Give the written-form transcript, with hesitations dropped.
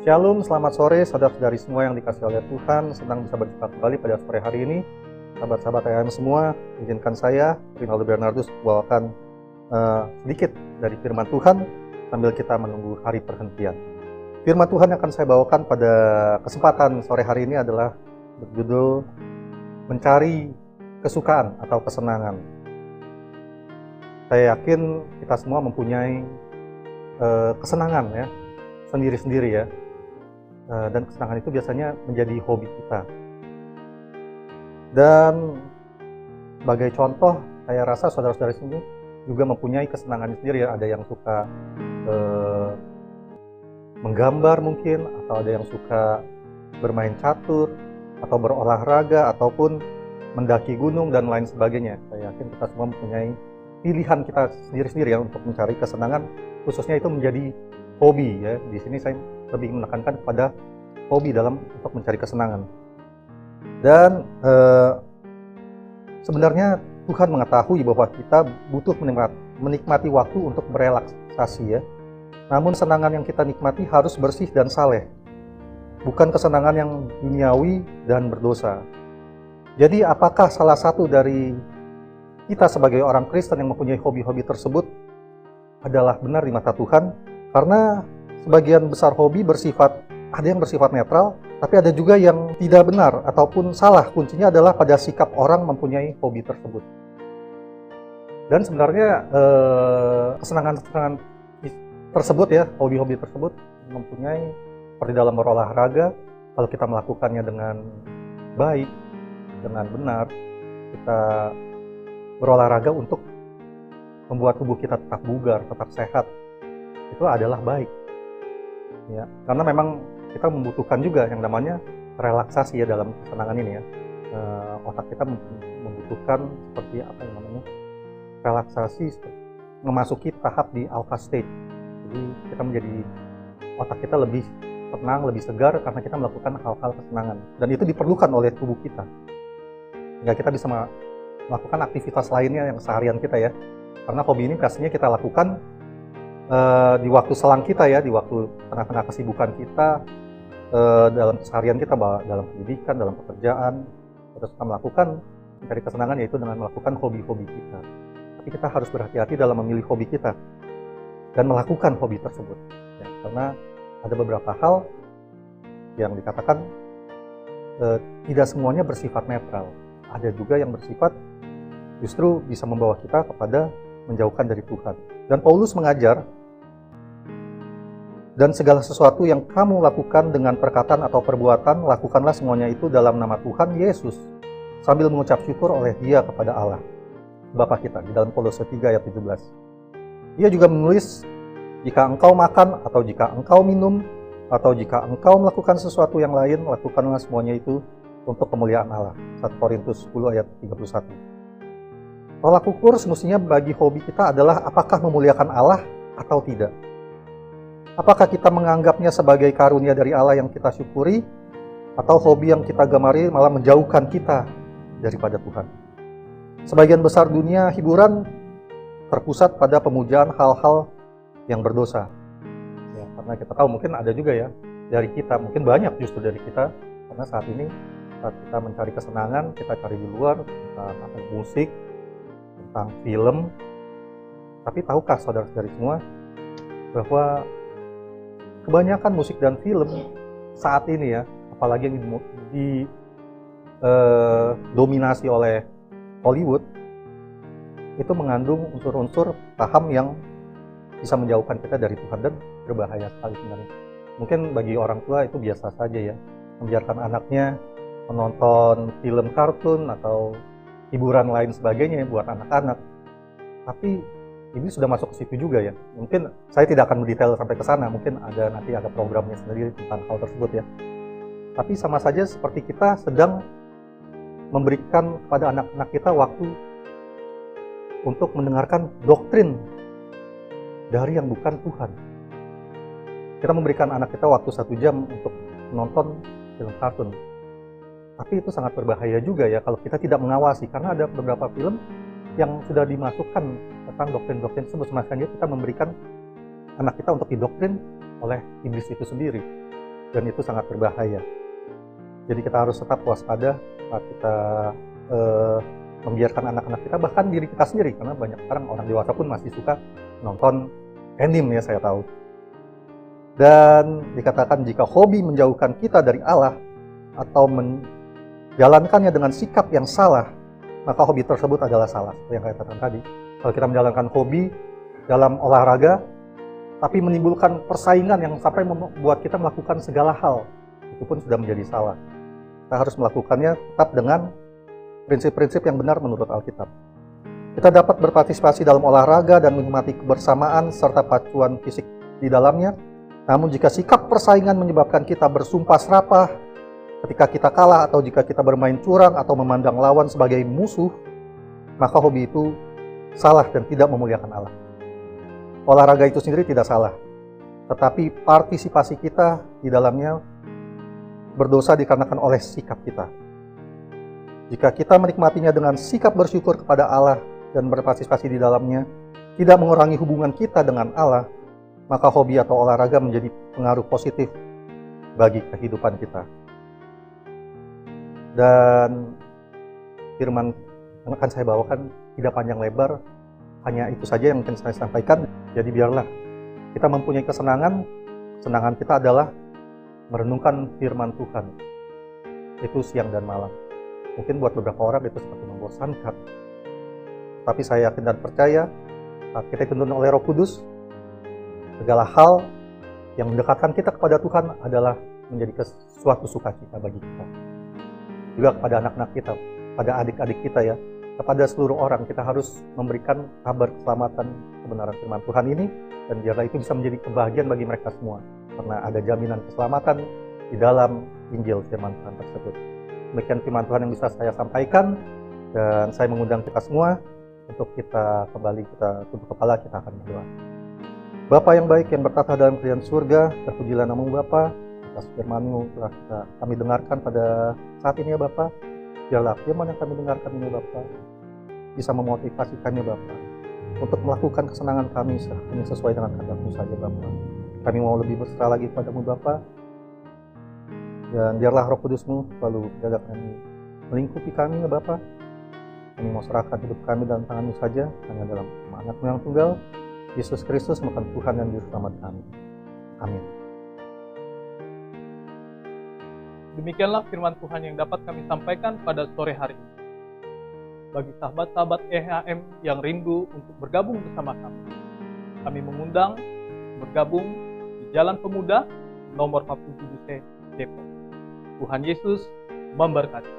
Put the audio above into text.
Shalom, selamat sore saudara-saudari semua yang dikasihi oleh Tuhan. Senang bisa berjumpa kembali pada sore hari ini. Sahabat-sahabat AYM semua, izinkan saya, Rinaldo Bernardus, membawakan sedikit dari firman Tuhan sambil kita menunggu hari perhentian. Firman Tuhan yang akan saya bawakan pada kesempatan sore hari ini adalah berjudul Mencari Kesukaan atau Kesenangan. Saya yakin kita semua mempunyai kesenangan ya, sendiri-sendiri ya. Dan kesenangan itu biasanya menjadi hobi kita. Dan sebagai contoh, saya rasa saudara-saudara sini juga mempunyai kesenangan sendiri ya. Ada yang suka menggambar mungkin, atau ada yang suka bermain catur, atau berolahraga, ataupun mendaki gunung dan lain sebagainya. Saya yakin kita semua mempunyai pilihan kita sendiri-sendiri ya untuk mencari kesenangan, khususnya itu menjadi hobi ya. Di sini saya lebih menekankan kepada hobi dalam untuk mencari kesenangan. Dan sebenarnya Tuhan mengetahui bahwa kita butuh menikmati waktu untuk berelaksasi ya. Namun kesenangan yang kita nikmati harus bersih dan saleh, bukan kesenangan yang duniawi dan berdosa. Jadi apakah salah satu dari kita sebagai orang Kristen yang mempunyai hobi-hobi tersebut adalah benar di mata Tuhan? Karena sebagian besar hobi ada yang bersifat netral, tapi ada juga yang tidak benar ataupun salah. Kuncinya adalah pada sikap orang mempunyai hobi tersebut. Dan sebenarnya kesenangan-kesenangan tersebut ya, hobi-hobi tersebut mempunyai, seperti dalam berolahraga, kalau kita melakukannya dengan baik, dengan benar, kita berolahraga untuk membuat tubuh kita tetap bugar, tetap sehat, itu adalah baik ya, karena memang kita membutuhkan juga yang namanya relaksasi ya dalam kesenangan ini ya. Otak kita membutuhkan seperti apa yang namanya relaksasi, memasuki tahap di alpha state. Jadi kita menjadi, otak kita lebih tenang, lebih segar karena kita melakukan hal-hal kesenangan, dan itu diperlukan oleh tubuh kita sehingga kita bisa melakukan aktivitas lainnya yang seharian kita ya. Karena hobi ini pastinya kita lakukan di waktu selang kita ya, di waktu tengah-tengah kesibukan kita, dalam keseharian kita, dalam pendidikan, dalam pekerjaan, terus kita melakukan mencari kesenangan yaitu dengan melakukan hobi-hobi kita. Tapi kita harus berhati-hati dalam memilih hobi kita dan melakukan hobi tersebut ya, karena ada beberapa hal yang dikatakan tidak semuanya bersifat netral. Ada juga yang bersifat justru bisa membawa kita kepada menjauhkan dari Tuhan. Dan Paulus mengajar, dan segala sesuatu yang kamu lakukan dengan perkataan atau perbuatan, lakukanlah semuanya itu dalam nama Tuhan Yesus, sambil mengucap syukur oleh Dia kepada Allah Bapa kita, di dalam Kolose 3 ayat 17. Dia juga menulis, jika engkau makan, atau jika engkau minum, atau jika engkau melakukan sesuatu yang lain, lakukanlah semuanya itu untuk kemuliaan Allah. 1 Korintus 10 ayat 31. Tolak ukur semestinya bagi hobi kita adalah apakah memuliakan Allah atau tidak. Apakah kita menganggapnya sebagai karunia dari Allah yang kita syukuri, atau hobi yang kita gemari malah menjauhkan kita daripada Tuhan. Sebagian besar dunia hiburan terpusat pada pemujaan hal-hal yang berdosa. Ya, karena kita tahu mungkin ada juga ya dari kita, mungkin banyak justru dari kita, karena saat ini saat kita mencari kesenangan, kita cari di luar, tentang musik, tentang film. Tapi tahukah saudara-saudari semua bahwa kebanyakan musik dan film saat ini ya, apalagi yang didominasi oleh Hollywood, itu mengandung unsur-unsur paham yang bisa menjauhkan kita dari Tuhan dan berbahaya sekali sebenarnya. Mungkin bagi orang tua itu biasa saja ya, membiarkan anaknya menonton film kartun atau hiburan lain sebagainya buat anak-anak. Tapi ini sudah masuk ke situ juga ya. Mungkin saya tidak akan mendetail sampai ke sana, mungkin nanti ada programnya sendiri tentang hal tersebut ya. Tapi sama saja seperti kita sedang memberikan kepada anak-anak kita waktu untuk mendengarkan doktrin dari yang bukan Tuhan. Kita memberikan anak kita waktu 1 jam untuk menonton film kartun. Tapi itu sangat berbahaya juga ya kalau kita tidak mengawasi, karena ada beberapa film yang sudah dimasukkan tentang doktrin-doktrin tersebut. Makanya kita memberikan anak kita untuk didoktrin oleh iblis itu sendiri. dan itu sangat berbahaya. Jadi kita harus tetap waspada saat kita membiarkan anak-anak kita, bahkan diri kita sendiri, karena banyak sekarang orang dewasa pun masih suka nonton anime ya, saya tahu. Dan dikatakan jika hobi menjauhkan kita dari Allah atau menjalankannya dengan sikap yang salah, maka hobi tersebut adalah salah. Seperti yang saya katakan tadi, kalau kita menjalankan hobi dalam olahraga tapi menimbulkan persaingan yang sampai membuat kita melakukan segala hal, itu pun sudah menjadi salah. Kita harus melakukannya tetap dengan prinsip-prinsip yang benar menurut Alkitab. Kita dapat berpartisipasi dalam olahraga dan menikmati kebersamaan serta pacuan fisik di dalamnya. Namun jika sikap persaingan menyebabkan kita bersumpah serapah ketika kita kalah, atau jika kita bermain curang atau memandang lawan sebagai musuh, maka hobi itu salah dan tidak memuliakan Allah. Olahraga itu sendiri tidak salah, tetapi partisipasi kita di dalamnya berdosa dikarenakan oleh sikap kita. Jika kita menikmatinya dengan sikap bersyukur kepada Allah dan berpartisipasi di dalamnya, tidak mengurangi hubungan kita dengan Allah, maka hobi atau olahraga menjadi pengaruh positif bagi kehidupan kita. Dan firman yang akan saya bawakan tidak panjang lebar, hanya itu saja yang mungkin saya sampaikan. Jadi biarlah kita mempunyai kesenangan. Kesenangan kita adalah merenungkan firman Tuhan, itu siang dan malam. Mungkin buat beberapa orang itu seperti membosankan, tapi saya yakin dan percaya saat kita dituntun oleh Roh Kudus, segala hal yang mendekatkan kita kepada Tuhan adalah menjadi suatu sukacita bagi kita. Juga kepada anak-anak kita, pada adik-adik kita ya, kepada seluruh orang, kita harus memberikan kabar keselamatan kebenaran firman Tuhan ini, dan biarlah itu bisa menjadi kebahagiaan bagi mereka semua, karena ada jaminan keselamatan di dalam Injil firman Tuhan tersebut. Demikian firman Tuhan yang bisa saya sampaikan, dan saya mengundang kita semua untuk kita kembali, kita tunduk kepala, kita akan berdoa. Bapa yang baik yang bertata dalam kerajaan surga, terpujilah nama-Mu Bapa, atas firman-Mu telah kami dengarkan pada saat ini ya Bapa. Biarlah firman yang kami dengarkan ini Bapa bisa memotivasi kami Bapa untuk melakukan kesenangan kami hanya sesuai dengan kehendak-Mu saja Bapa. Kami mau lebih berserah lagi kepada-Mu Bapa, dan biarlah Roh Kudus-Mu selalu jaga kami, melingkupi kami ya Bapa. Kami mau serahkan hidup kami dalam tangan-Mu saja, hanya dalam nama Anak-Mu yang tunggal, Yesus Kristus, bukan Tuhan dan Juru Selamat kami. Amin. Demikianlah firman Tuhan yang dapat kami sampaikan pada sore hari ini. Bagi sahabat-sahabat EHM yang rindu untuk bergabung bersama kami mengundang bergabung di Jalan Pemuda nomor 47C Depok. Tuhan Yesus memberkati.